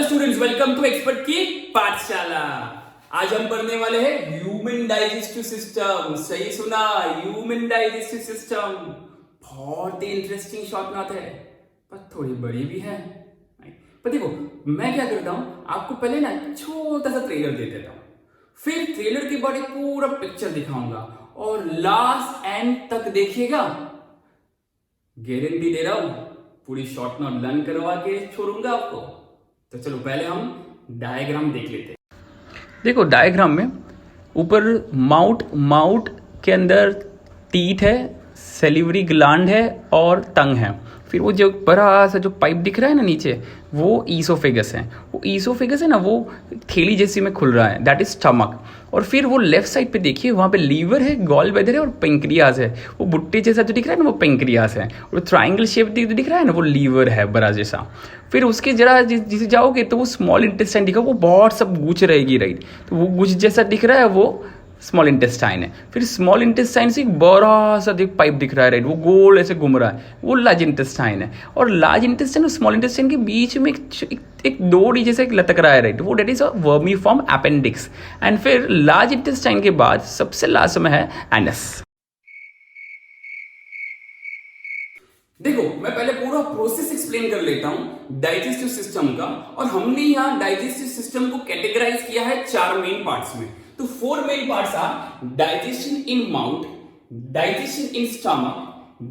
Students, welcome to expert की पाठशाला। आज हम पढ़ने वाले हैं ह्यूमन डाइजेस्टिव सिस्टम। सही सुना, ह्यूमन डाइजेस्टिव सिस्टम। बहुत ही इंटरेस्टिंग शॉर्ट नोट है, पर थोड़ी बड़ी भी है। पर देखो, मैं क्या करता हूं, आपको पहले ना छोटा सा ट्रेलर दे देता हूं, फिर ट्रेलर के बाद एक पूरा पिक्चर दिखाऊंगा और लास्ट एंड तक देखिएगा। गारंटी दे रहा हूं, पूरी शॉर्ट नोट लर्न करवा के छोड़ूंगा आपको। तो चलो पहले हम डायग्राम देख लेते हैं। देखो डायग्राम में ऊपर माउथ के अंदर टीथ है, सेलिवरी ग्लैंड है और टंग है। फिर वो जो बड़ा सा जो पाइप दिख रहा है ना नीचे, वो ईसोफेगस है। वो ईसोफेगस है ना, वो थैली जैसी में खुल रहा है, दैट इज स्टमक। और फिर वो लेफ्ट साइड पे देखिए, वहाँ पे लीवर है, गॉल ब्लैडर है और पेंक्रियाज है। वो बुट्टे जैसा जो दिख रहा है ना, वो पेंक्रियाज है। और ट्राइंगल शेप दिख रहा है ना, वो लीवर है बड़ा जैसा। फिर उसके जरा जिसे जाओगे तो वो स्मॉल इंटेस्टाइन दिखा, वो बहुत सब गुच रहेगी, राइट। तो वो गुच जैसा दिख रहा है, वो स्मॉल इंटेस्टाइन है। फिर स्मॉल इंटेस्टाइन से एक बड़ा सा पाइप दिख रहा है, राइट, वो गोल ऐसे घूम रहा है, वो लार्ज इंटेस्टाइन है। और लार्ज इंटेस्टाइन और स्मॉल इंटेस्टाइन के बीच में एक डोरी जैसे एक लटक रहा है, राइट, वो that is a vermiform appendix. And फिर लार्ज इंटेस्टाइन के बाद सबसे लास्ट में है एनस। देखो, मैं पहले पूरा प्रोसेस एक्सप्लेन कर लेता हूं डाइजेस्टिव सिस्टम का। और हमने यहां डाइजेस्टिव सिस्टम को कैटेगराइज किया है 4 मेन पार्ट्स में। तो 4 main parts are digestion in mouth, digestion in stomach,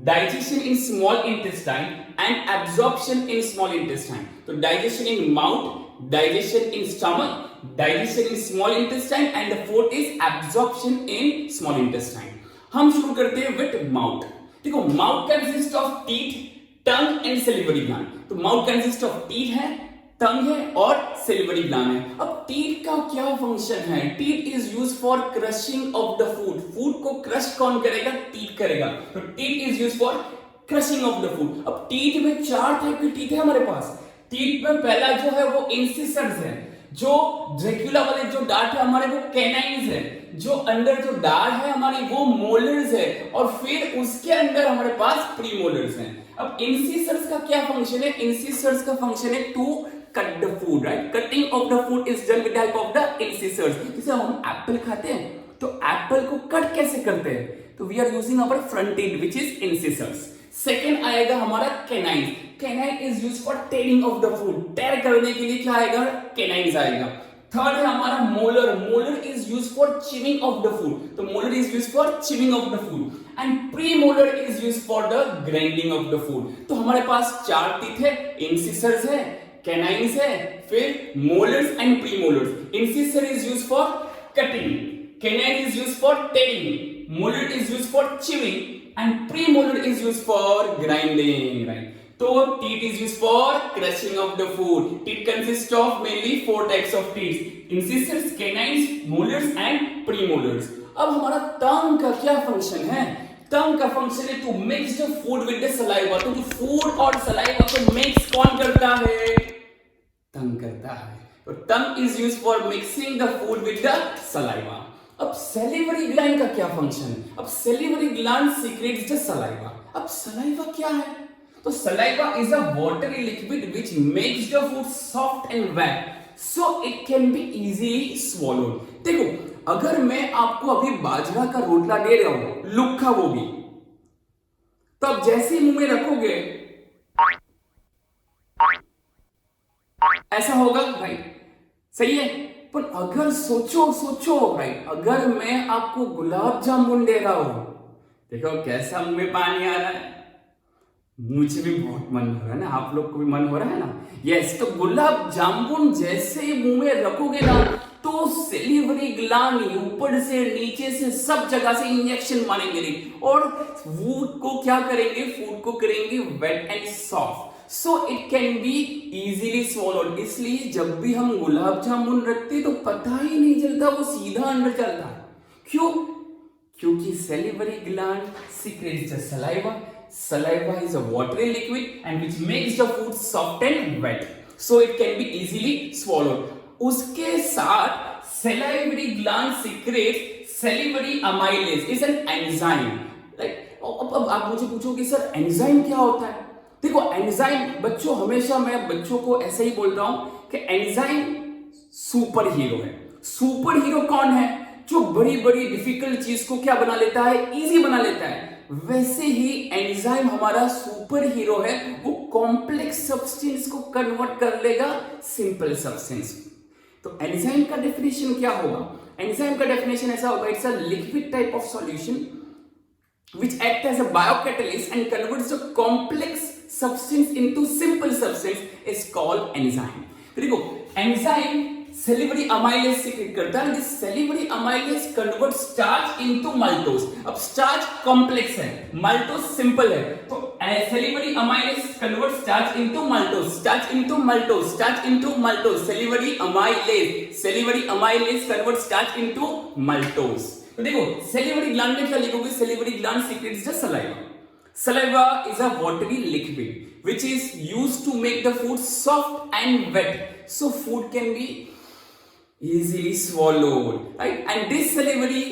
digestion in small intestine and absorption in small intestine. तो digestion in mouth, digestion in stomach, digestion in small intestine and the fourth is absorption in small intestine. हम शुरू करते हैं with mouth. देखो, mouth consist of teeth, tongue and salivary gland. तो mouth consist of teeth है, tongue है और salivary gland है। अब टीथ का क्या फंक्शन है? Teeth is use for crushing of the food. Food को क्रश कौन करेगा? टीथ करेगा। तो teeth is use for crushing of the food. अब टीथ में 4 टाइप की टीथ है हमारे पास। टीथ में पहला जो है वो इंसिसर्स है, जो ड्रैक्युला वाले जो दांत है हमारे वो कैनाइन्स है, जो अंदर जो दाढ़ है हमारी वो मोलर्स है, और फिर उसके अंदर हमारे पास प्रीमोलर्स हैं। अब इंसिसर्स का क्या फंक्शन है? इंसिसर्स का फंक्शन है to cut the food, right. Cutting of the food is done with the help of the incisors. जैसे हम एप्पल खाते हैं तो एप्पल को कट कैसे करते हैं? तो we are using our front end which is incisors. Second आएगा हमारा canine. Canine is used for tearing of the food. Tear करने के लिए क्या आएगा? कैनाइन्स आएगा। थर्ड है हमारा molar. Molar is used for chewing of the food. तो molar is used for chewing of the food and premolar is used for the grinding of the food. तो हमारे पास 4 टीथ है, इंसिसर्स है, कैनाइन्स है, फिर molars and premolars. Incisor is used for cutting, canine is used for tearing, molar is used for chewing and premolar is used for grinding, right? So teeth is used for crushing of the food. Teeth consists of mainly 4 types of teeth: incisors, canines, molars and premolars. अब हमारा टंग का क्या function है? टंग का function है to mix the food with the saliva. तो food और saliva को मिक्स कौन करता है? टंग करता है। तो tongue is used for mixing the food with the saliva. अब सेलिवरी ग्लैंड का क्या फंक्शन है? अब salivary gland secretes the saliva. अब सलाइवा क्या है? तो saliva is a watery liquid which makes the food soft and wet so it can be easily swallowed. देखो, अगर मैं आपको अभी बाजरा का रोटला दे रहा हूं, लुक्खा वो भी, तो अब जैसे मुंह में रखोगे ऐसा होगा, राइट? सही है। पर अगर सोचो राइट, अगर मैं आपको गुलाब जामुन दे रहा हूं, देखो कैसा मुंह में पानी आ रहा है। मुझे भी बहुत मन हो रहा है ना, आप लोग को भी मन हो रहा है ना? यस। तो गुलाब जामुन जैसे मुंह में रखोगे ना, तो सेलिवरी ग्लैंड ऊपर से नीचे से सब जगह से इंजेक्शन मारेंगे और फूड को क्या करेंगे? फूड को करेंगे wet and soft so it can be easily swallowed। इसलिए जब भी हम गुलाब जामुन रखते तो पता ही नहीं चलता, वो सीधा अंदर चलता है। क्यों? क्योंकि salivary gland secretes the saliva. Saliva is a watery liquid and which makes the food soft and wet, so it can be easily swallowed। उसके साथ salivary gland secretes salivary amylase is an enzyme, right? अब आप मुझे पूछोगे sir enzyme क्या होता है? देखो एंजाइम, बच्चों हमेशा मैं बच्चों को ऐसे ही बोलता हूं कि एंजाइम सुपर हीरो है। सुपर हीरो कौन है? जो बड़ी बड़ी डिफिकल्ट चीज को क्या बना लेता है, इजी बना लेता है। वैसे ही एंजाइम हमारा सुपर हीरो है, वो कॉम्प्लेक्स सब्सटेंस को कन्वर्ट कर लेगा सिंपल सब्सटेंस। तो एंजाइम का डेफिनेशन क्या होगा? एंजाइम का डेफिनेशन ऐसा होगा, it's a liquid type of solution which act as a biocatalyst and converts a complex substance into simple substance is called enzyme। तो देखो एंजाइम सेलिवरी अमाइलेज सीक्रेट करता है, this salivary amylase convert starch into maltose. अब starch complex है, maltose simple है, तो salivary amylase convert starch into maltose, starch into maltose, starch into maltose, salivary amylase convert starch into maltose. तो देखो salivary gland में क्या लिखोगे? Salivary gland secretes the saliva. Saliva is a watery liquid which is used to make the food soft and wet, so food can be easily swallowed, right? And this salivary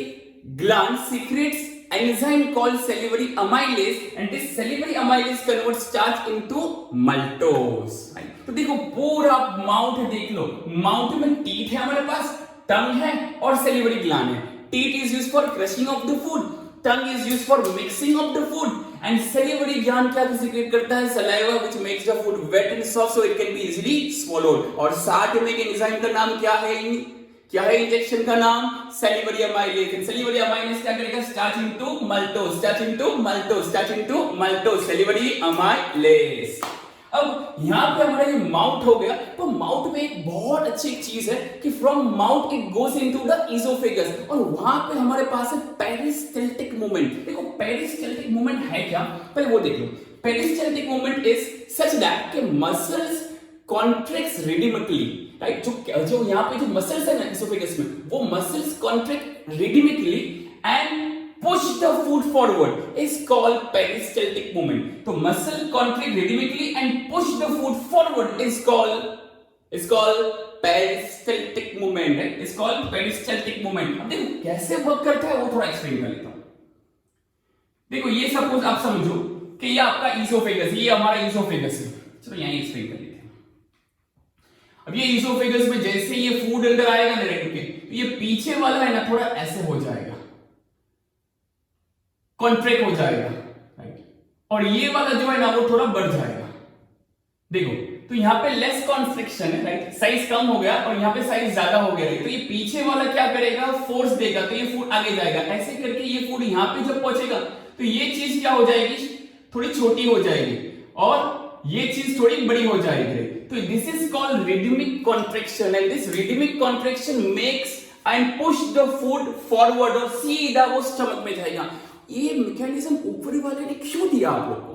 gland secretes enzyme called salivary amylase, and this salivary amylase converts starch into maltose, right? तो देखो पूरा mouth देख लो, mouth में teeth है हमारे पास, टंग है और सेलिवरी ग्लैंड है। Teeth is used for crushing of the food, tongue is used for mixing of the food, and salivary gland क्या secrete करता है? saliva which makes the food wet and soft so it can be easily swallowed। और साथ में एक enzyme का नाम क्या है? क्या है इंजेक्शन का नाम? salivary amylase। salivary amylase क्या करेगा? starch into maltose, starch into maltose, starch into maltose, salivary amylase। अब यहां पे हमारा ये माउथ हो गया, तो माउथ में एक बहुत अच्छी चीज है कि from mouth it goes into the oesophagus, और वहां पे हमारे पास है पेरिस्टल्टिक मूवमेंट। देखो पेरिस्टल्टिक मूवमेंट है क्या, पहले वो देख लो। Peristaltic movement is such that कि मसल्स कॉन्ट्रैक्ट्स रिदमिकली, राइट? जो यहां पे जो मसल्स है ना इसोफेगस में, वो muscles contract rhythmically and push the food forward is called peristaltic movement। तो muscle contract rhythmically and push the food forward is called peristaltic movement, right? is called peristaltic movement। अब देखो कैसे work करता है वो थोड़ा एक्सप्लेन कर लेता हूं। देखो ये सपोज आप समझो कि ये आपका इसोफेगस, ये हमारा इसोफेगस है। चलो यहां एक्सप्लेन कर लेते हैं। अब ये इसोफेगस में जैसे ये फूड अंदर आएगा ना रेड के, तो ये पीछे वाला है ना थोड़ा ऐसे हो जाएगा, कॉन्ट्रैक्ट हो जाएगा, राइट? और ये वाला जो है ना वो थोड़ा बढ़ जाएगा। देखो तो यहाँ पे लेस कॉन्स्ट्रिक्शन है, राइट? साइज कम हो गया और यहाँ पे साइज ज्यादा हो गया, तो ये पीछे वाला क्या करेगा? फोर्स देगा, तो ये फूड आगे जाएगा। ऐसे करके ये फूड यहाँ पे जब पहुंचेगा तो ये चीज क्या हो जाएगी? थोड़ी छोटी हो जाएगी और ये चीज थोड़ी बड़ी हो जाएगी। तो this is called rhythmic contraction, and this rhythmic contraction makes and push the food forward, और सीधा वो स्टमक में जाएगा। ये मैकेनिज्म ऊपर वाले ने क्यों दिया आप लोग को?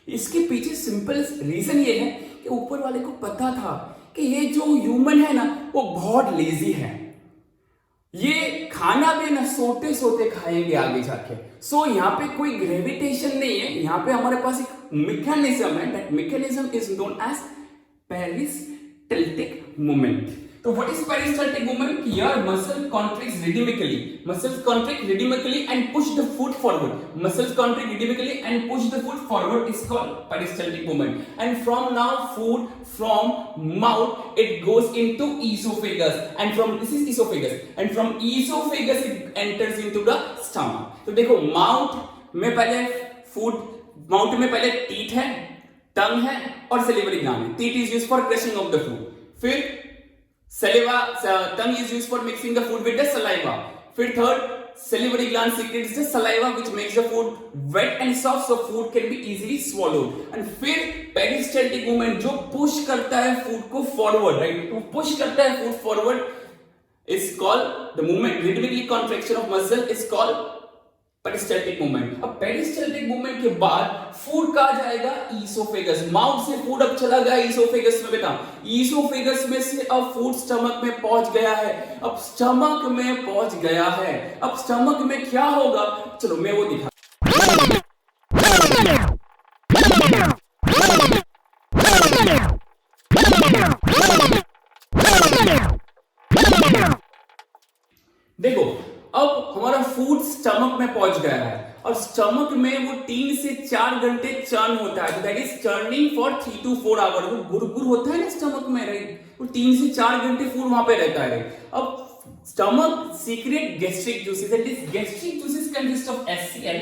इसके पीछे सिंपल रीजन ये है कि ऊपर वाले को पता था कि ये जो ह्यूमन है ना वो बहुत लेजी है, ये खाना भी ना सोते सोते खाएंगे आगे जाके। सो यहाँ पे कोई ग्रेविटेशन नहीं है, यहाँ पे हमारे पास एक मैकेनिज्म है, that mechanism is known as peristaltic movement. तो what is peristaltic movement? Your muscle contracts rhythmically. Muscles contract rhythmically and push the food forward. Muscles contract rhythmically and push the food forward is called peristaltic movement. And from now, food from mouth it goes into esophagus. And from this is esophagus. And from esophagus it enters into the stomach. तो देखो mouth में पहले food, mouth में पहले teeth है, tongue है और salivary gland है। Teeth is used for crushing of the food, फिर saliva, tongue is used for mixing the food with the saliva, फिर third salivary gland secretes the saliva which makes the food wet and soft so food can be easily swallowed, and फिर peristaltic movement जो push करता है food को forward, right? तो push करता है food forward is called the movement, rhythmic contraction of muscle is called peristaltic movement. अब peristaltic movement के बाद फूड कहाँ जाएगा? ईसोफेगस। माउथ से फूड अब चला गया ईसोफेगस में। बेटा ईसोफेगस में से अब फूड स्टमक में पहुंच गया है। अब स्टमक में पहुंच गया है, अब स्टमक में क्या होगा? चलो मैं वो दिखा। देखो अब हमारा फूड स्टमक में पहुंच गया है। और स्टमक में वो 3 से 4 घंटे चर्न होता है, that is churning for 3 to 4 hour. वो गुरगुर होता है ना स्टमक में, राइट, वो 3 से 4 घंटे फूड वहां पे रहता है। अब stomach secrete gastric juices, that is gastric juices consist of HCl,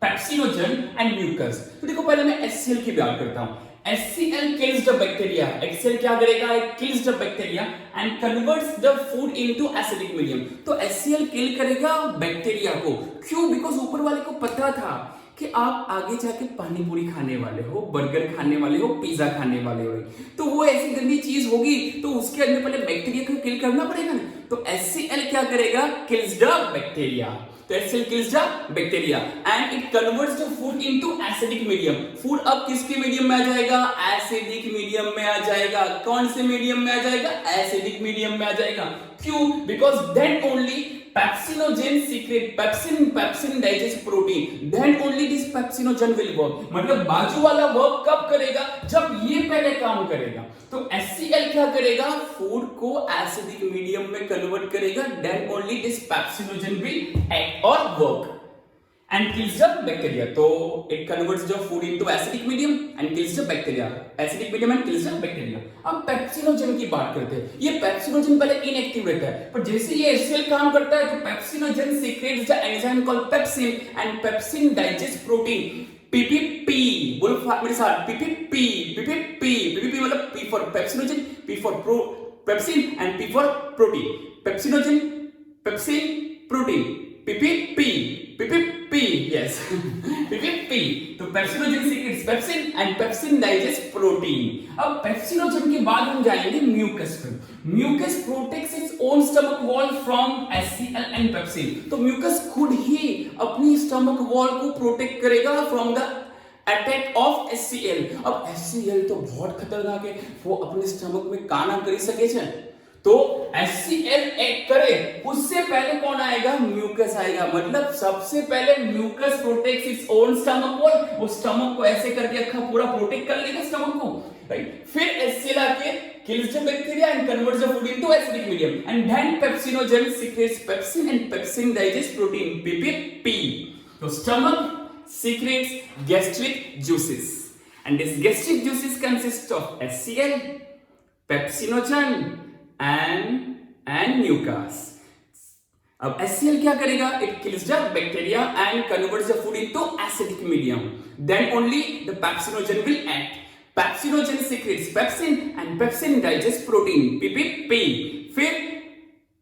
pepsinogen and mucus. तो देखो पहले मैं HCl की बात करता हूं। HCl kills the bacteria. HCl क्या करेगा? It kills the bacteria and converts the food into acidic medium. तो HCl kill करेगा बैक्टीरिया को। क्यों? बिकॉज ऊपर वाले को पता था कि आप आगे जाके पानी पूरी खाने वाले हो, बर्गर खाने वाले हो, पिज्जा खाने वाले हो, तो वो ऐसी गंदी चीज होगी तो उसके अंदर पहले बैक्टीरिया को किल करना पड़ेगा ना। तो HCl क्या करेगा? Kills the bacteria. तो HCl kills the bacteria and it converts the food into acidic medium. Food अब किसके मीडियम में आ जाएगा? एसिडिक मीडियम में आ जाएगा। कौन से मीडियम में आ जाएगा? एसिडिक मीडियम में आ जाएगा। क्यों? Because then only pepsinogen secret pepsin digest protein, then only this pepsinogen will work। मतलब बाजू वाला वर्क कब करेगा? जब ये पहले काम करेगा। तो HCl क्या करेगा? फूड को एसिडिक मीडियम में कन्वर्ट करेगा, then only this pepsinogen will act or work and kills the bacteria. तो it converts the food into acidic medium and kills the bacteria. Acidic medium and kills the bacteria. अब pepsinogen की बात करते हैं। ये pepsinogen पहले inactive रहता है, पर जैसे ये HCl काम करता है तो pepsinogen secretes the enzyme called pepsin and pepsin digest protein PPP। बोलो मेरे साथ, PPP। PPP मतलब P for pepsinogen, P for pepsin and P for protein. Pepsinogen, pepsin, protein, PPP, yes। PPP। तो pepsinogen secretes pepsin and pepsin digest protein. अब pepsinogen के बाद हम जाएंगे म्यूकस पे। Mucus protects its own stomach wall from HCl and pepsin. तो mucus खुद ही अपनी स्टमक वॉल को प्रोटेक्ट करेगा from the attack of HCl। अब HCl तो बहुत खतरनाक है, वो अपने स्टमक में काना करी सके छे। तो HCl एक्ट करे उससे पहले कौन आएगा? म्यूकस आएगा। मतलब सबसे पहले mucus protects its own stomach wall, वो स्टमक को ऐसे करके अखा पूरा प्रोटेक्ट कर लेगा स्टमक को, राइट। फिर HCl आके kills the bacteria and converts the food into acidic medium and then pepsinogen secretes pepsin and pepsin digest protein, PPP. तो stomach secretes gastric juices and this gastric juices consists of HCl, pepsinogen and mucus. अब HCl क्या करेगा? It kills the bacteria and converts the food into acidic medium. Then only the pepsinogen will act. Pepsinogen secretes pepsin and pepsin digests protein, PPP. फिर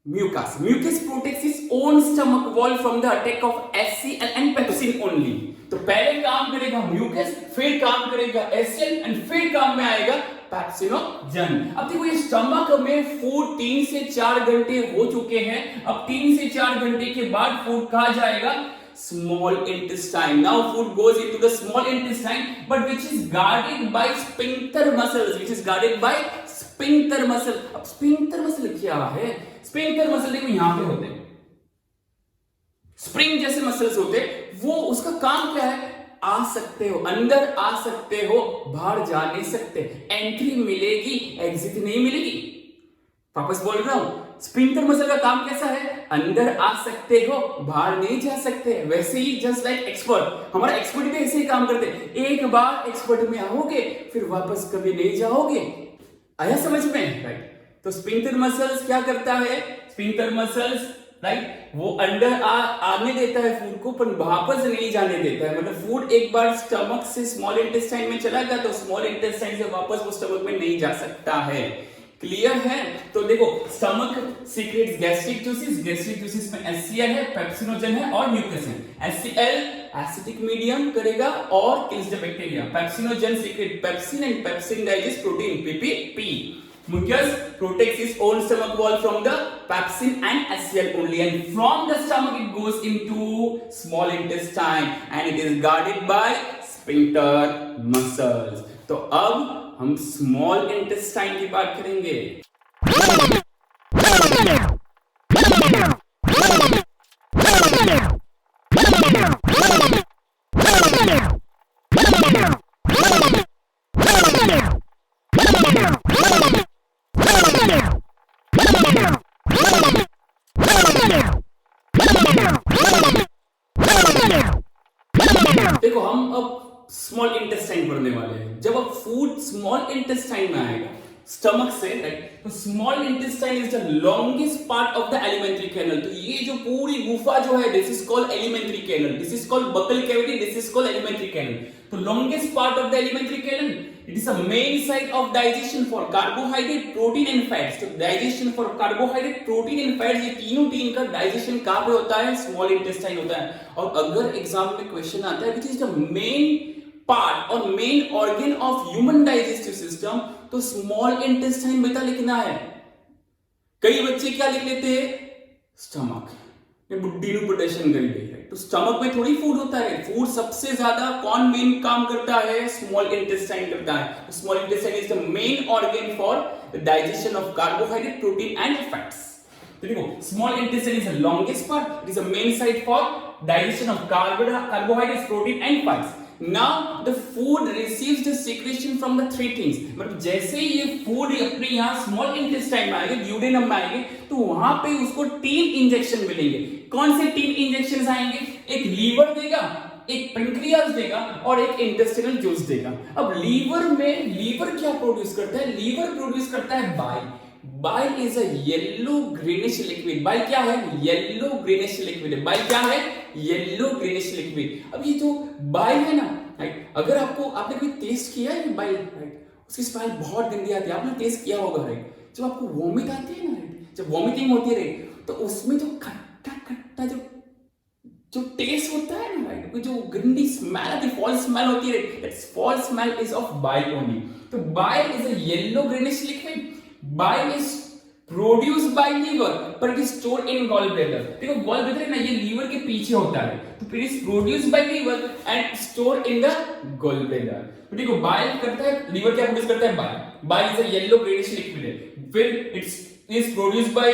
mucus. Mucus protects its own stomach wall from the attack of HCl and pepsin only. तो पहले काम करेगा mucus, फिर काम करेगा HCl and फिर काम में आएगा पेप्सिनोजन। अब देखो ये स्टमक में फूड 3 से 4 घंटे हो चुके हैं। अब 3 से 4 घंटे के बाद फूड कहाँ जाएगा? Small intestine. Now food goes into the small intestine, but which is guarded by sphincter muscles. Which is guarded by sphincter muscle. अब sphincter muscle क्या है? Sphincter muscle देखो यहाँ पे होते हैं, स्प्रिंग जैसे मसल्स होते हैं। वो उसका काम क्या है? आ सकते हो, अंदर आ सकते हो, बाहर जा नहीं सकते। एंट्री मिलेगी, एग्जिट नहीं मिलेगी। वापस बोल रहा हूं, स्फिंक्टर मसल का काम कैसा है? अंदर आ सकते हो, बाहर नहीं जा सकते। वैसे ही जस्ट लाइक एक्सपर्ट, हमारा एक्सपर्ट भी ऐसे ही काम करते हैं। एक बार एक्सपर्ट में आओगे फिर वापस कभी नहीं जाओगे। आया समझ में? राइट। तो स्फिंक्टर मसल्स क्या करता है? स्फिंक्टर मसल्स राइट वो अंदर आने देता है फूड को, पर वापस नहीं जाने देता है। मतलब फूड एक बार स्टमक से स्मॉल इंटेस्टाइन में चला गया तो स्मॉल इंटेस्टाइन से वापस वो स्टमक में नहीं जा सकता है। क्लियर है? तो देखो stomach secrets gastric juices. Gastric juices में HCl है, पेप्सिनोजन है और म्यूकस है। HCl एसिडिक मीडियम करेगा और kills the bacteria. Pepsinogen secret pepsin and pepsin digest protein, PPP. Mucus protects its own stomach wall from the pepsin and HCl only, and from the stomach it goes into small intestine and it is guarded by sphincter muscles. तो अब हम small intestine की बात करेंगे। Small intestine पढ़ने वाले हैं। जब अब फूड स्मॉल इंटेस्टाइन में आएगा स्टमक से, राइट, तो small intestine is the longest part of the alimentary canal. तो ये जो पूरी गुफा जो है, this is called alimentary canal, this is called buccal cavity, this is called alimentary canal. तो longest part of the alimentary canal, it is a main site of digestion for carbohydrate, protein and fats. तो digestion for carbohydrate, protein and fats, ये तीन का digestion कहां पे होता है? Small intestine होता है। और अगर एग्जाम में क्वेश्चन आता है which is the main part और main organ of human digestive system, तो स्मॉल इंटेस्टाइन बेटा लिखना है। कई बच्चे क्या लिख लेते हैं? स्टमक। ये बुड्ढी नु प्रोटेक्शन करी गई है, तो स्टमक में थोड़ी फूड होता है। फूड सबसे ज्यादा कौन मेन काम करता है? स्मॉल इंटेस्टाइन करता है। Small intestine is the main organ for the digestion of carbohydrate, protein and fats. तो देखो, small intestine is the longest part, it is the main site for digestion of carbohydrate, protein and fats. Now the food receives the secretion from the three things। मतलब जैसे ही ये food अपने यहाँ small intestine में आएंगे, duodenum में आएंगे, तो वहां पे उसको 3 इंजेक्शन मिलेंगे। कौन से 3 इंजेक्शन आएंगे? एक लीवर देगा, एक पेंक्रियास देगा और एक इंटेस्टिनल जूस देगा। अब लीवर क्या प्रोड्यूस करता है? लीवर प्रोड्यूस करता है bile. Bile is a yellow greenish liquid. Bile क्या है? Yellow greenish liquid. बाइल क्या है? Yellow greenish liquid. अब ये जो बाइल है ना, राइट, अगर आपने कभी टेस्ट किया है बाइल, राइट, उसकी स्मेल बहुत गंदी आती है, आपने टेस्ट किया होगा, राइट। जब आपको वॉमिट आती है ना, राइट, जब वॉमिटिंग होती है, राइट, तो उसमें जो खट्टा खट्टा जो टेस्ट होता है ना, राइट, जो गंदी स्मेल आती है, फॉल स्मेल होती है, right, that foul smell is of bile only. तो bile is a yellow greenish liquid. Bile is produced by liver, but it is stored in gallbladder। देखो gallbladder है ना, ये लीवर के पीछे होता है, तो फिर is produced by liver and stored in the gallbladder। तो देखो bile करता है, लीवर क्या प्रोड्यूस करता है? bile। Bile is a yellow greenish liquid, फिर it's is produced by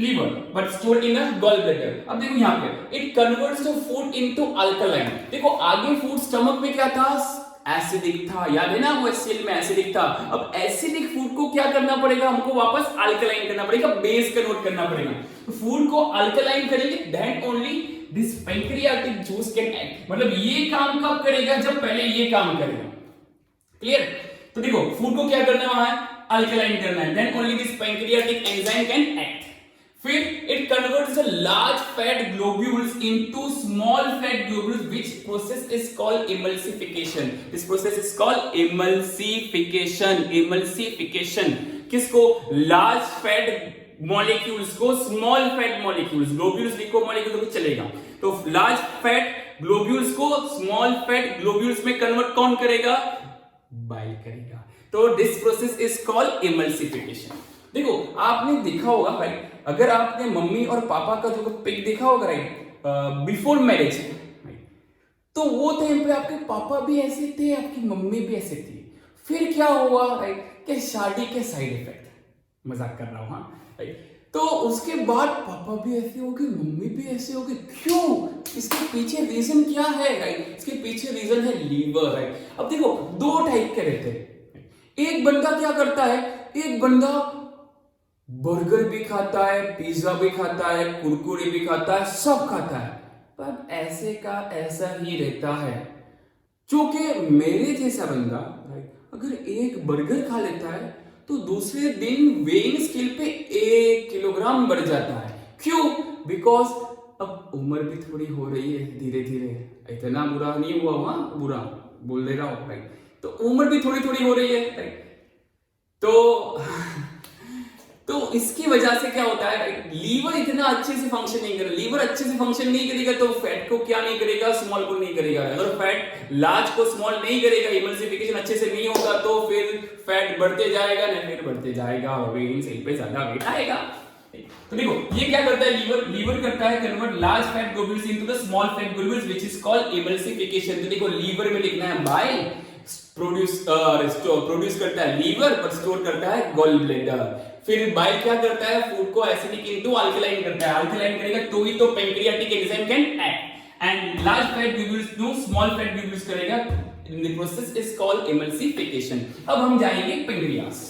liver but stored in the gallbladder। अब देखो यहाँ पे it converts the food into alkaline। देखो आगे फूड स्टमक में क्या था? एसिडिक था, याद है ना, वो HCl में एसिडिक था। अब एसिडिक फूड को क्या करना पड़ेगा? हमको वापस अल्कलाइन करना पड़ेगा, बेस कन्वर्ट करना पड़ेगा। तो फूड को अल्कलाइन करेंगे, then only this pancreatic juice can act. मतलब ये काम कब करेगा? जब पहले ये काम करेगा। क्लियर? तो देखो फूड को क्या करना है? अल्कलाइन करना है, then only this pancreatic enzyme can act. फिर it converts the large fat globules into small fat globules, which process is called emulsification। This process is called emulsification। emulsification किसको? large fat molecules को small fat molecules, globules लिखो, molecules तो चलेगा। तो large fat globules को small fat globules में convert कौन करेगा? bile करेगा। तो this process is called emulsification। देखो आपने देखा होगा, राइट, अगर आपने मम्मी और पापा का जो पिक देखा होगा, राइट, बिफोर मैरिज, तो वो टाइम पे आपके पापा भी ऐसे थे, आपकी मम्मी भी ऐसे थी। फिर क्या हुआ, राइट, कि शादी के साइड इफेक्ट, मजाक कर रहा हूं, हाँ, राइट, तो उसके बाद पापा भी ऐसे हो गए, मम्मी भी ऐसे हो गए। क्यों? इसके पीछे रीजन क्या है, राइट? इसके पीछे रीजन है लीवर, राइट। अब देखो 2 टाइप के रहते हैं। एक बंदा क्या करता है? एक बंदा बर्गर भी खाता है, पिज्जा भी खाता है, कुरकुरे भी खाता है, सब खाता है, पर ऐसे का ऐसा ही रहता है। क्योंकि मेरे जैसा बंदा, राइट, अगर एक बर्गर खा लेता है तो दूसरे दिन वेइंग स्केल पे 1 किलोग्राम बढ़ जाता है। क्यों? बिकॉज अब उम्र भी थोड़ी हो रही है, धीरे धीरे, इतना बुरा नहीं हुआ, वहां बुरा बोल दे रहा हूं, राइट, तो उम्र भी थोड़ी थोड़ी हो रही है, राइट, तो इसकी वजह से क्या होता है, लीवर इतना अच्छे से फंक्शन नहीं करेगा। लीवर अच्छे से फंक्शन नहीं करेगा तो फैट को क्या नहीं करेगा? स्मॉल को नहीं करेगा। अगर फैट लार्ज को स्मॉल नहीं करेगा, इमल्सिफिकेशन अच्छे से नहीं होगा, तो फिर फैट बढ़ते जाएगा, ना फिर बढ़ते जाएगा, वेइंग स्केल पे ज्यादा वेट आएगा। तो देखो ये क्या करता है? लीवर करता है convert large fat globules into the small fat globules, which is called emulsification. तो देखो लीवर में लिखना है बाइल, प्रोड्यूस करता है लीवर, पर स्टोर करता है गॉल ब्लैडर। फिर बाइल क्या करता है? फूड को एसिडिक इनटू अल्कलाइन करता है। अल्कलाइन करेगा तो ही तो pancreatic enzyme can act, and large fat globules to small fat globules करेगा। The process is called emulsification. अब हम जाएंगे पैंक्रियास।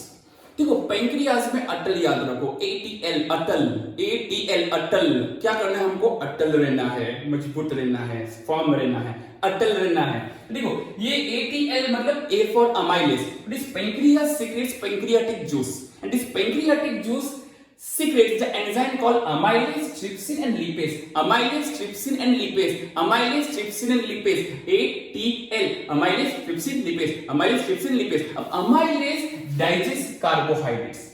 देखो पेंक्रियाज में अटल याद रखो, ATL अटल, ATL अटल। क्या करना है हमको? अटल रहना है, मजबूत रहना है, फॉर्म रहना है, अटल रहना है। देखो ये ATL मतलब A for amylase, this pancreas secretes pancreatic juice and this pancreatic juice secretes the enzyme called amylase, trypsin and lipase. Amylase, trypsin and lipase. Amylase, trypsin and lipase. ATL. Amylase, trypsin, lipase. Amylase, trypsin, lipase. अब amylase digests carbohydrates,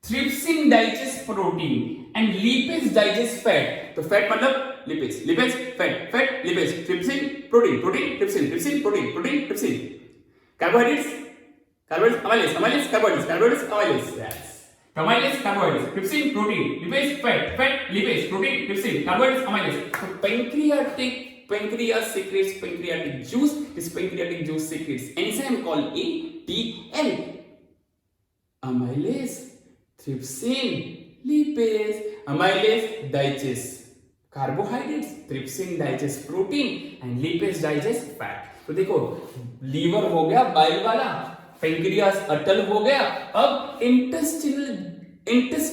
trypsin digests protein and lipase digests fat. तो fat मतलब lipase, lipase, fat, fat, lipase, trypsin, protein, protein, trypsin, trypsin, protein, protein, trypsin. Carbohydrates, carbohydrates, amylase, amylase, carbohydrates, carbohydrates, amylase. Yes. Amylase, carbohydrates, trypsin, protein, lipase, fat, fat, lipase, protein, trypsin, carbohydrates, amylase. So pancreas secretes pancreatic juice. This pancreatic juice secretes enzyme called ATL. Amylase, trypsin, lipase. Amylase digests carbohydrates, trypsin digests protein and lipase digests fat. तो देखो liver हो गया bile वाला, pancreas अटल हो गया। अब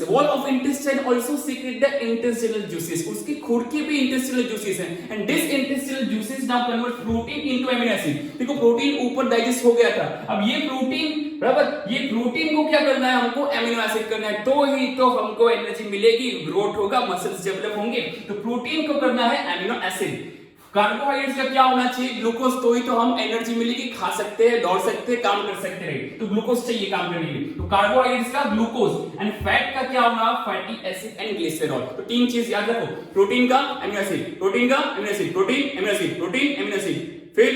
wall of intestine also secret the intestinal juices, उसकी खुद की भी इंटेस्टिनल जूसेस हैं and this intestinal juices now convert protein into amino acid. देखो प्रोटीन ऊपर डाइजेस्ट हो गया था, अब ये प्रोटीन बराबर, ये प्रोटीन को क्या करना है हमको? अमीनो एसिड करना है, तो ही तो हमको एनर्जी मिलेगी, ग्रोथ होगा, मसल्स डेवलप होंगे। तो प्रोटीन को करना है अमीनो एसिड। कार्बोहाइड्रेट्स का क्या होना चाहिए? ग्लूकोज, तो ही तो हम एनर्जी मिलेगी, खा सकते हैं, दौड़ सकते हैं, काम कर सकते हैं। तो ग्लूकोज चाहिए काम करने के लिए, तो कार्बोहाइड्रेट्स का ग्लूकोज एंड फैट का क्या होगा? Fatty acid and glycerol. तो तीन चीज याद रखो, प्रोटीन का अमीनो एसिड, प्रोटीन का amino acid, protein amino acid, protein amino acid, फिर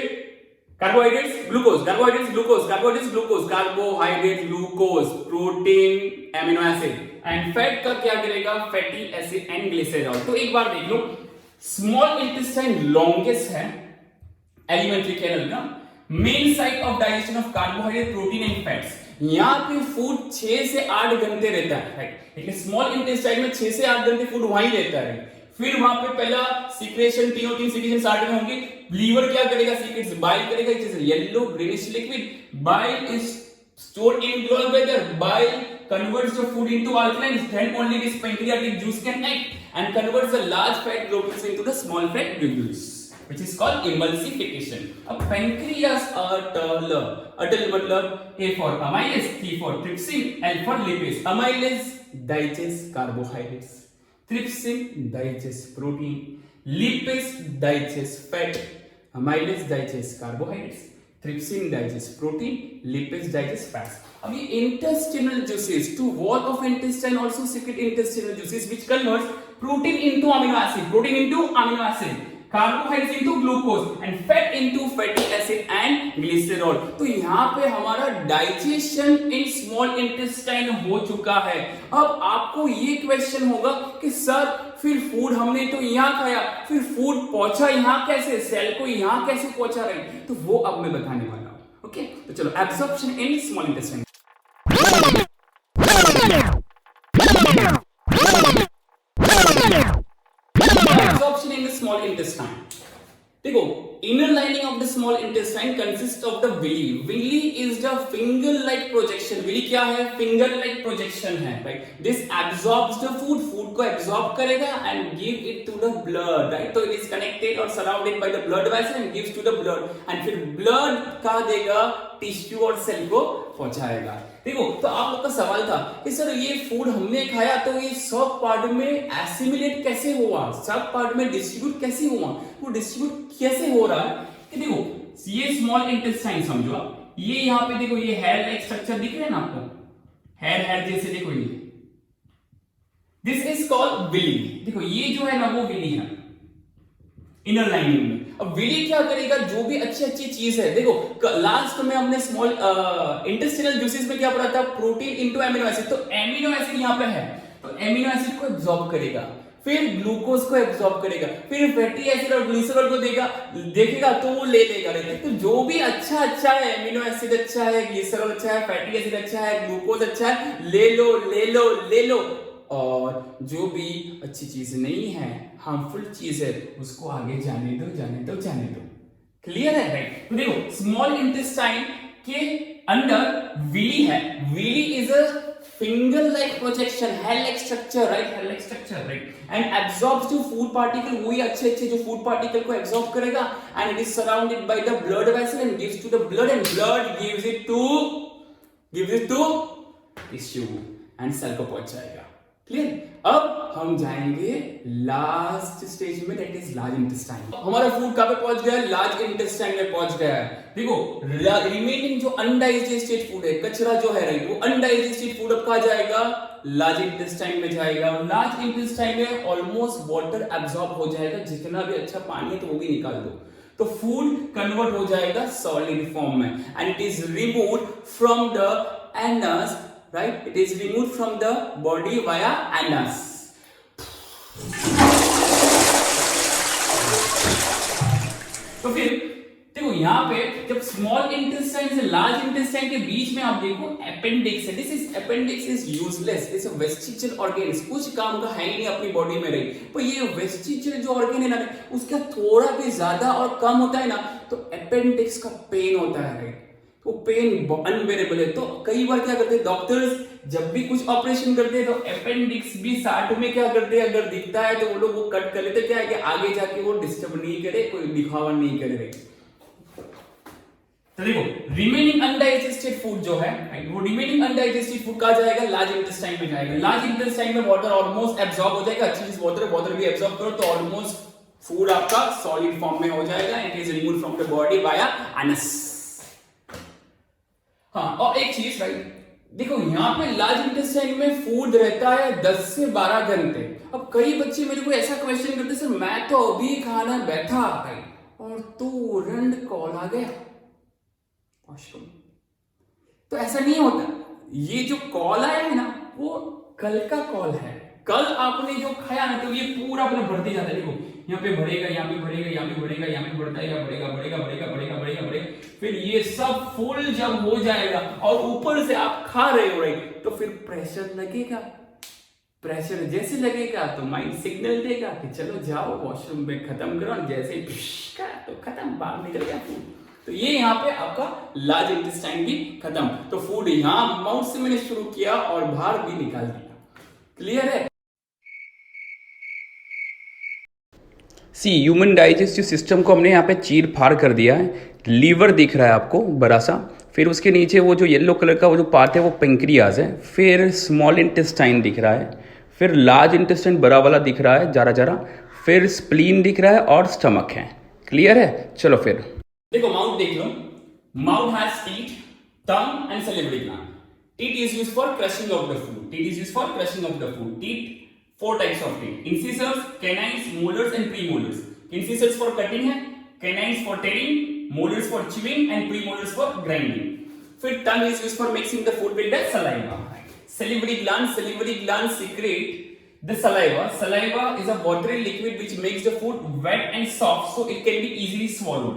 carbohydrates glucose, carbohydrates glucose, carbohydrates glucose, carbohydrate glucose, protein amino acid and fat का क्या करेगा? Fatty acid and glycerol. तो एक बार देख लो, स्मॉल इंटेस्टाइन लॉन्गेस्ट है एलिमेंट्री कैनल का, main site of digestion of carbohydrate, protein and fats. यहाँ पे फूड 6 से 8 घंटे रहता है, ठीक स्मॉल इंटेस्टाइन में 6 से 8 घंटे फूड वहीं रहता है। फिर वहां पे पहला सीक्रेशन, तीनों सीक्रेशन स्टार्ट में होंगे। लीवर क्या करेगा? सीक्रेट्स बाइल करेगा, yellow greenish liquid. Bile is stored in gall bladder. Bile converts the food into alkalines, then only this pancreatic juice can act and converts the large fat globules into the small fat globules, which is called emulsification. अब pancreas अटल, अटल मतलब A for amylase, T for trypsin, L for lipase. Amylase digests carbohydrates, trypsin digests protein, lipase digests fat. Amylase digests carbohydrates, trypsin digests protein, lipase digests fats. अब ये intestinal juices to wall of intestine also secrete intestinal juices which converts protein into amino acid, protein into amino acid, carbohydrates into glucose and fat into fatty acid and glycerol. तो यहाँ पे हमारा digestion in small intestine हो चुका है। अब आपको ये क्वेश्चन होगा कि सर फिर फूड हमने तो यहाँ खाया, फिर फूड पहुंचा यहाँ कैसे, सेल को यहाँ कैसे पहुंचा रहे? तो वो अब मैं बताने वाला हूं। ओके, तो चलो absorption in small intestine. Absorption in the small intestine. देखो inner lining of the small intestine consists of the villi. Villi is the finger like projection. villi क्या है? finger like projection है, right? This absorbs the food, food को absorb करेगा and give it to the blood, right? तो it is connected or surrounded by the blood vessel and gives to the blood and फिर blood का देगा tissue और cell को पहुंचाएगा। देखो तो आप लोग का सवाल था कि सर ये फूड हमने खाया तो ये सब पार्ट में एसिमिलेट कैसे हुआ, सब पार्ट में डिस्ट्रीब्यूट कैसे हुआ? वो डिस्ट्रीब्यूट कैसे हो रहा है कि देखो ये स्मॉल इंटेस्टाइन समझो आप, ये यहाँ पे देखो ये हेयर लाइक स्ट्रक्चर दिख रहा है ना आपको, हेयर जैसे देखो ये, दिस इज कॉल्ड विली। देखो ये जो है ना वो विली है इनर लाइनिंग में। अब विली क्या करेगा? जो भी अच्छी अच्छी चीज है, देखो लास्ट में हमने स्मॉल इंटेस्टिनल जूसेस में क्या पढ़ा था? Protein into amino acid. तो अमीनो एसिड यहाँ पे है तो अमीनो एसिड को एब्जॉर्ब करेगा, फिर ग्लूकोज को एब्जॉर्ब करेगा, फिर फैटी एसिड और ग्लिसरॉल को देखेगा तो वो ले लेगा। तो जो भी अच्छा है, अमीनो एसिड अच्छा है, ग्लिसरॉल अच्छा है, फैटी एसिड अच्छा है, ग्लूकोज अच्छा है, ले लो। और जो भी अच्छी चीज नहीं है, हार्मफुल चीज है, उसको आगे जाने दो। क्लियर है, राइट? तो देखो स्मॉल इंटेस्टाइन के अंदर विली है। Villi is a finger like projection, hair like structure, right? Hair like structure, right? And absorbs the food particle, वही अच्छे अच्छे जो food particle को absorb करेगा, and it is surrounded by the blood vessel and gives to the blood, and blood gives it to tissue and cell को पहुंच जाएगा. Clear? अब हम जाएंगे लास्ट स्टेज में, दैट इज लार्ज इंटेस्टाइन. हमारा फूड कहां पे पहुंच गया है? लार्ज इंटेस्टाइन में पहुंच गया है. देखो रिमेनिंग जो अनडाइजेस्टेड फूड है, कचरा जो है, राइट, वो अनडाइजेस्टेड फूड अब कहां जाएगा? लार्ज इंटेस्टाइन में जाएगा. लार्ज इंटेस्टाइन में ऑलमोस्ट वाटर एब्सॉर्ब हो जाएगा, जितना भी अच्छा पानी है तो वो भी निकाल दो, तो फूड कन्वर्ट हो जाएगा सॉलिड फॉर्म में, and it is removed from the anus, right? It is removed from the body via anus. तो फिर देखो यहाँ पे जब स्मॉल इंटेस्टाइन से लार्ज इंटेस्टाइन के बीच में आप देखो अपेंडिक्स है. This is appendix is useless, it's a vestigial organ, कुछ काम का है ही नहीं अपनी बॉडी में रही. पर ये वेस्टिजियल जो ऑर्गन है ना, उसका थोड़ा भी ज्यादा और कम होता है ना, तो अपेंडिक्स का पेन होता है, राइट? तो पेन अनबेरेबल है. तो कई बार क्या करते हैं डॉक्टर्स, जब भी कुछ ऑपरेशन करते हैं तो अपेंडिक्स भी साथ में क्या करते हैं, अगर दिखता है तो वो लोग वो कट कर लेते. क्या है कि आगे जाके वो डिस्टर्ब नहीं करे, कोई दिखावा नहीं करे. तो देखो रिमेनिंग अनडाइजेस्टेड फूड जो है, वो रिमेनिंग अनडाइजेस्टेड फूड कहां जाएगा? लार्ज इंटेस्टाइन में जाएगा. लार्ज इंटेस्टाइन में वाटर ऑलमोस्ट एब्सॉर्ब हो जाएगा. अच्छी चीज वाटर भी एब्सॉर्ब करो तो ऑलमोस्ट फूड आपका सॉलिड फॉर्म में हो जाएगा. It is removed from the body via anus. हाँ, और एक चीज, राइट, देखो यहाँ पे लार्ज इंटेस्टाइन में फूड रहता है 10 से 12 घंटे. अब कई बच्चे मेरे को ऐसा क्वेश्चन करते, सर मैं तो अभी खाना बैठा और तुरंत कॉल आ गया वॉशरूम. तो ऐसा नहीं होता. ये जो कॉल आया है ना, वो कल का कॉल है. कल आपने जो खाया ना, तो ये पूरा अपना बढ़ते जाता है. देखो यहाँ पे बढ़ेगा, यहाँ पे बढ़ेगा, यहाँ पे बढ़ेगा, यहाँ पे बढ़ता है, बढ़ेगा. फिर ये सब फुल जब हो जाएगा और ऊपर से आप खा रहे हो, राइट, तो फिर प्रेशर लगेगा. प्रेशर जैसे लगेगा तो माइंड सिग्नल देगा कि चलो जाओ वॉशरूम में खत्म करो. जैसे ही तो खत्म, बाहर निकल गया फूड. तो ये यहाँ पे आपका लार्ज इंटेस्टाइन भी खत्म. तो फूड यहाँ माउथ से मैंने शुरू किया और बाहर भी निकाल दिया. क्लियर है? सी ह्यूमन डाइजेस्टिव सिस्टम को हमने यहाँ पे चीर फाड़ कर दिया है. लीवर दिख रहा है आपको बड़ा सा, फिर उसके नीचे वो जो येलो कलर का वो जो पार्ट है वो पेंक्रियाज है, फिर स्मॉल इंटेस्टाइन दिख रहा है, फिर लार्ज इंटेस्टाइन बड़ा वाला दिख रहा है जरा, फिर स्प्लीन दिख रहा है और स्टमक है. क्लियर है? चलो फिर देखो माउथ देख लो. Mouth has teeth, tongue and salivary gland. Teeth is used for crushing of the food. Teeth 4 types of teeth: incisors, canines, molars and premolars. Incisors for cutting है, canines for tearing, molars for chewing and premolars for grinding. फिर tongue is used for mixing the food with the saliva. Salivary gland secrete the saliva. Saliva is a watery liquid which makes the food wet and soft so it can be easily swallowed.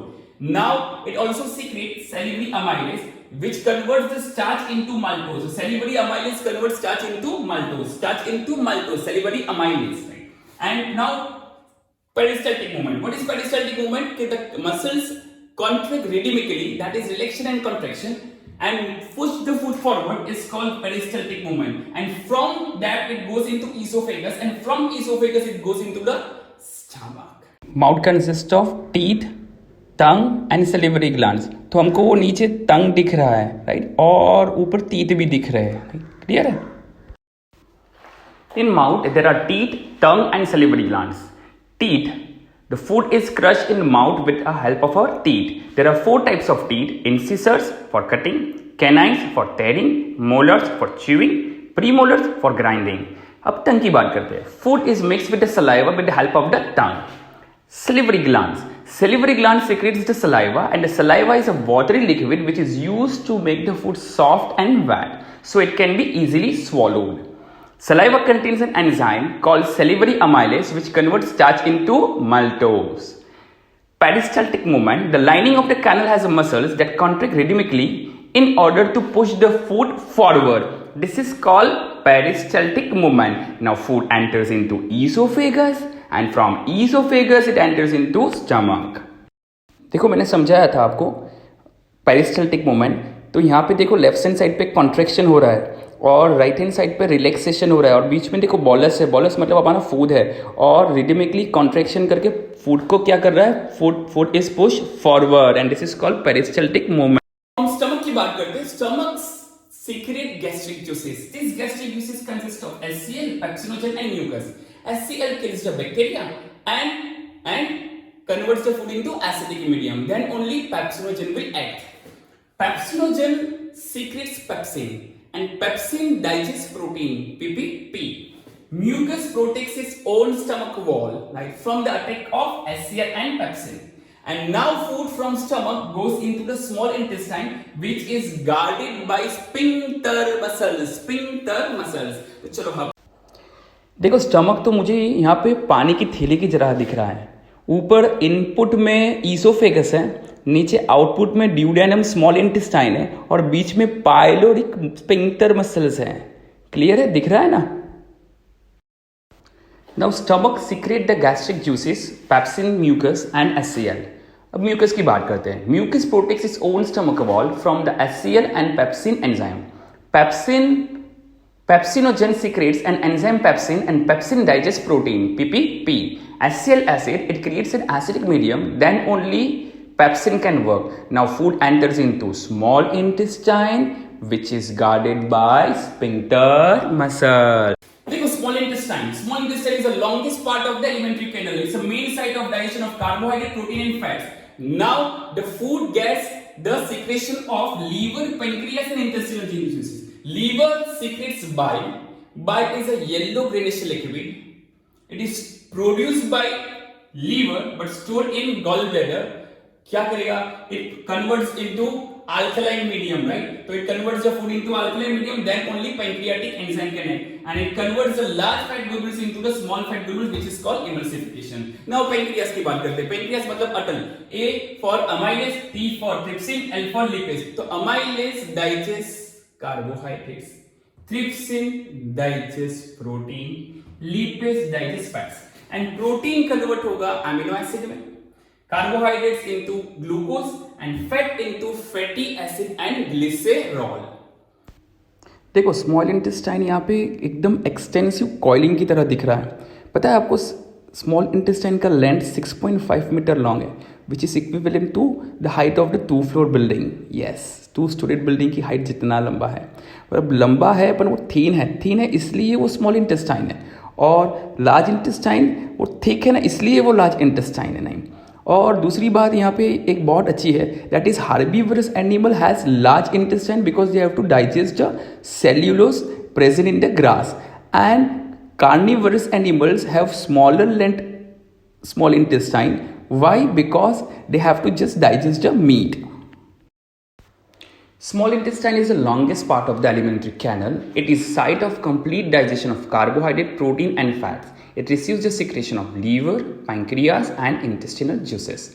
Now it also secretes salivary amylase which converts the starch into maltose. Salivary amylase converts starch into maltose. Salivary amylase, right? And now peristaltic movement. What is peristaltic movement? The muscles contract rhythmically, that is relaxation and contraction, and push the food forward is called peristaltic movement. And from that it goes into esophagus, and from esophagus it goes into the stomach. Mouth consists of teeth, tongue and salivary glands. तो हमको वो नीचे टंग दिख रहा है, right, और ऊपर teeth भी दिख रहे हैं. क्लियर है? In mouth there are teeth, tongue and salivary glands. Teeth, the food is crushed in mouth with the help of our teeth. There are 4 types of teeth: incisors for cutting, canines for tearing, molars for chewing, premolars for grinding. अब टंग की बात करते हैं. Food is mixed with the saliva with the help of the tongue. Salivary gland secretes the saliva, and the saliva is a watery liquid which is used to make the food soft and wet so it can be easily swallowed. Saliva contains an enzyme called salivary amylase which converts starch into maltose. Peristaltic movement. The lining of the canal has muscles that contract rhythmically in order to push the food forward. This is called peristaltic movement. Now food enters into esophagus and from esophagus it enters into stomach. देखो मैंने समझाया था आपको peristaltic movement. तो यहाँ पे देखो left hand side पे कॉन्ट्रैक्शन हो रहा है और राइट हैंड साइड पे रिलैक्सेशन हो रहा है और बीच में देखो बॉलस है, बॉलस मतलब हमारा फूड है और रिदमिकली कॉन्ट्रैक्शन करके फूड को क्या कर रहा है, food is push forward and this is called peristaltic movement. हम स्टमक की बात करते हैं। Stomach secrete gastric juices. These gastric juices consist of HCl, pepsinogen and mucus. HCl kills the bacteria and converts the food into acidic medium. Then only pepsinogen will act. Pepsinogen secretes pepsin and pepsin digests protein PPP. Mucus protects its own stomach wall like from the attack of HCl and pepsin. And now food from stomach goes into the small intestine which is guarded by sphincter muscles. Sphincter muscles. तो चलो हम देखो, stomach तो मुझे यहाँ पे पानी की थैली की तरह दिख रहा है। ऊपर इनपुट में ईसोफेगस है, नीचे आउटपुट में ड्यूडेनम स्मॉल इंटेस्टाइन है और बीच में पाइलोरिक स्फिंक्टर मसल्स हैं। क्लियर है, दिख रहा है ना? Now stomach secrete the gastric juices, pepsin, mucus and HCl. अब म्यूकस की बात करते हैं। Mucus protects its own stomach wall from the HCl and pepsin enzyme. Pepsinogen secretes an enzyme pepsin and pepsin digests protein PPP. HCl acid, it creates an acidic medium, then only pepsin can work. Now food enters into small intestine which is guarded by sphincter muscle. देखो, small intestine is the longest part of the alimentary canal. It's the main site of digestion of carbohydrate, protein and fats. Now the food gets the secretion of liver, pancreas and intestinal juices. Liver secretes bile. Bile is a yellow greenish liquid. It is produced by liver but stored in gallbladder. क्या करेगा? It converts into alkaline medium, right? So it converts the food into alkaline medium, then only pancreatic enzyme can act, and it converts the large fat globules into the small fat globules, which is called emulsification. Now pancreas की बात करते हैं। pancreas मतलब अटल। A for amylase, T for trypsin, L for lipase. तो amylase digests carbohydrates, trypsin digests protein, lipase digests fats, and protein convert होगा amino acid में, carbohydrates into glucose and fat into fatty acid and glycerol. देखो, small intestine यहाँ पे एकदम extensive coiling की तरह दिख रहा है। पता है आपको, स्मॉल इंटेस्टाइन का लेंथ 6.5 मीटर लॉन्ग है which is equivalent to the height of the 2 floor building. Yes, 2 storeyed building की हाइट जितना लंबा है, मतलब लंबा है पर वो थीन है इसलिए वो स्मॉल इंटेस्टाइन है, और लार्ज इंटेस्टाइन वो थिक है ना, इसलिए वो लार्ज इंटेस्टाइन है। नहीं, और दूसरी बात यहाँ पे एक बहुत अच्छी है, that is herbivorous animal has large intestine because they have to digest the cellulose present in the grass, and carnivorous animals have smaller length small intestine. Why? Because they have to just digest the meat. Small intestine is the longest part of the alimentary canal. It is site of complete digestion of carbohydrate, protein and fats. It receives the secretion of liver, pancreas and intestinal juices.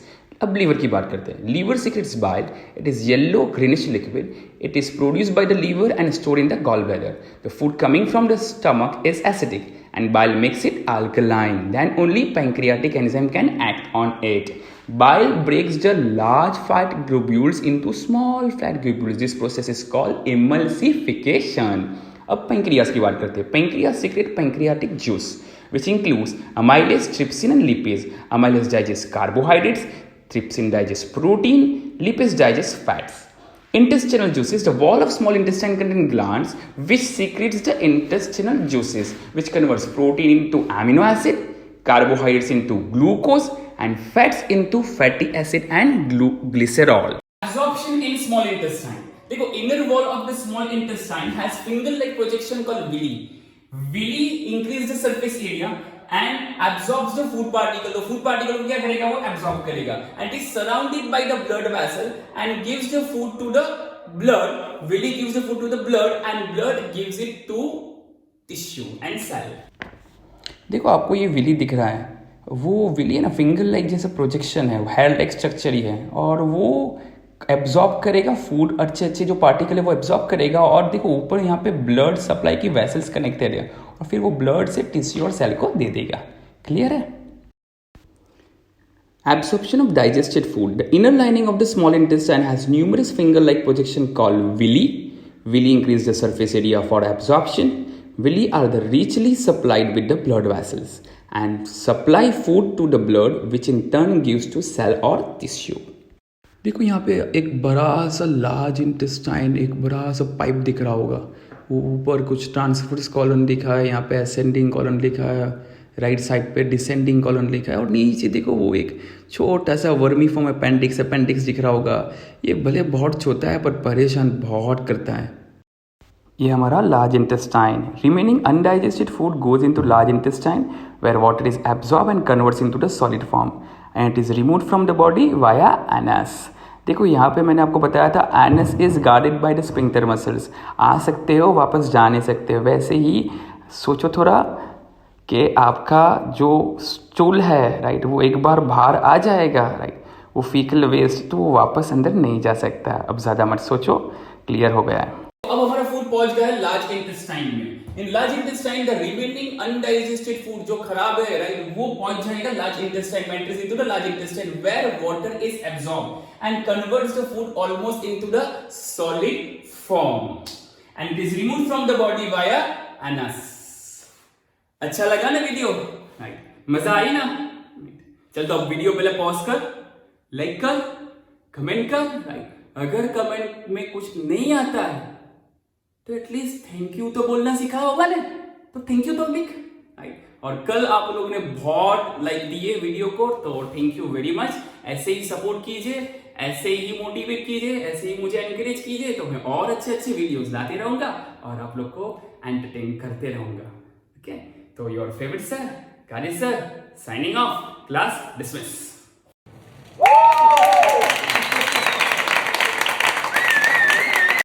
अब liver की बात करते हैं. Liver secretes bile. It is yellow greenish liquid. It is produced by the liver and stored in the gallbladder. The food coming from the stomach is acidic and bile makes it alkaline. Then only pancreatic enzyme can act on it. Bile breaks the large fat globules into small fat globules. This process is called emulsification. अब pancreas की बात करते हैं. Pancreas secrete pancreatic juice which includes amylase, trypsin and lipase. Amylase digests carbohydrates, trypsin digests protein, lipase digests fats. Intestinal juices, the wall of small intestine contains glands which secretes the intestinal juices which converts protein into amino acid, carbohydrates into glucose and fats into fatty acid and glycerol. Absorption in small intestine. देखो, inner wall of the small intestine has finger-like projection called villi. Villi increase the surface area and absorbs the food particle. तो food particle को क्या करेगा? वो absorb करेगा. And it is surrounded by the blood vessel and gives the food to the blood. Villi gives the food to the blood and blood gives it to tissue and cell. देखो, आपको ये Willie दिख रहा है, वो Willie है ना, finger like जैसा प्रोजेक्शन है, हेयर लाइक स्ट्रक्चर ही है, और वो एब्जॉर्ब करेगा फूड, अच्छे जो पार्टिकल है वो एब्जॉर्ब करेगा. और देखो, ऊपर यहाँ पे ब्लड सप्लाई की वेसल्स कनेक्टेड है और फिर वो ब्लड से टिश्यू और सेल को दे देगा. क्लियर है? Absorption of digested food. The inner lining of the small intestine has numerous finger-like projection called villi. Villi increase the surface area for absorption. Villi are the richly supplied with the blood vessels and supply food to the blood, which in turn gives to cell or tissue. देखो यहाँ पे एक बड़ा सा large intestine, एक बड़ा सा pipe दिख रहा होगा. वो ऊपर कुछ ट्रांसफर्स कॉलन लिखा है, यहाँ पे असेंडिंग कॉलन लिखा है, राइट साइड पे डिसेंडिंग कॉलन लिखा है, और नीचे देखो वो एक छोटा सा वर्मी फॉर्म अपेंडिक्स दिख रहा होगा. ये भले बहुत छोटा है पर परेशान बहुत करता है. ये हमारा large intestine. Remaining undigested food goes into large intestine where water is absorb and converts into the solid form and it is removed from the body via anus. देखो यहाँ पे मैंने आपको बताया था anus is guarded by the sphincter muscles. आ सकते हो, वापस जा नहीं सकते हो. वैसे ही सोचो थोड़ा कि आपका जो स्टूल है, राइट, वो एक बार बाहर आ जाएगा, राइट, वो फीकल वेस्ट, तो वो वापस अंदर नहीं जा सकता. अब ज़्यादा मत सोचो, क्लियर हो गया है. अब हमारा फूड पहुंच गया है लार्ज इंटेस्टाइन में. In large intestine the remaining undigested food जो खराब है, राइट, वो पहुंच जाएगा लार्ज इंटेस्टाइन में, enters into the large intestine where water is absorbed and converts the food almost into the solid form and it is removed from the body via anus. अच्छा लगा ना वीडियो? राइट, मजा आई ना? चल तो अब video पहले पॉज कर, लाइक कर, कमेंट कर. राइट, अगर कमेंट में कुछ नहीं आता है तो एटलीस्ट थैंक यू तो बोलना सीखा होगा ना, तो थैंक यू तो लिख. राइट, और कल आप लोगों ने बहुत लाइक दिए वीडियो को, तो थैंक यू वेरी मच. ऐसे ही सपोर्ट कीजिए, ऐसे ही मोटिवेट कीजिए, ऐसे ही मुझे एनकरेज कीजिए, तो मैं और अच्छे अच्छे वीडियोस लाते रहूंगा और आप लोग को एंटरटेन करते रहूंगा. ओके, तो your favourite sir, Kanish sir, signing off. Class dismiss.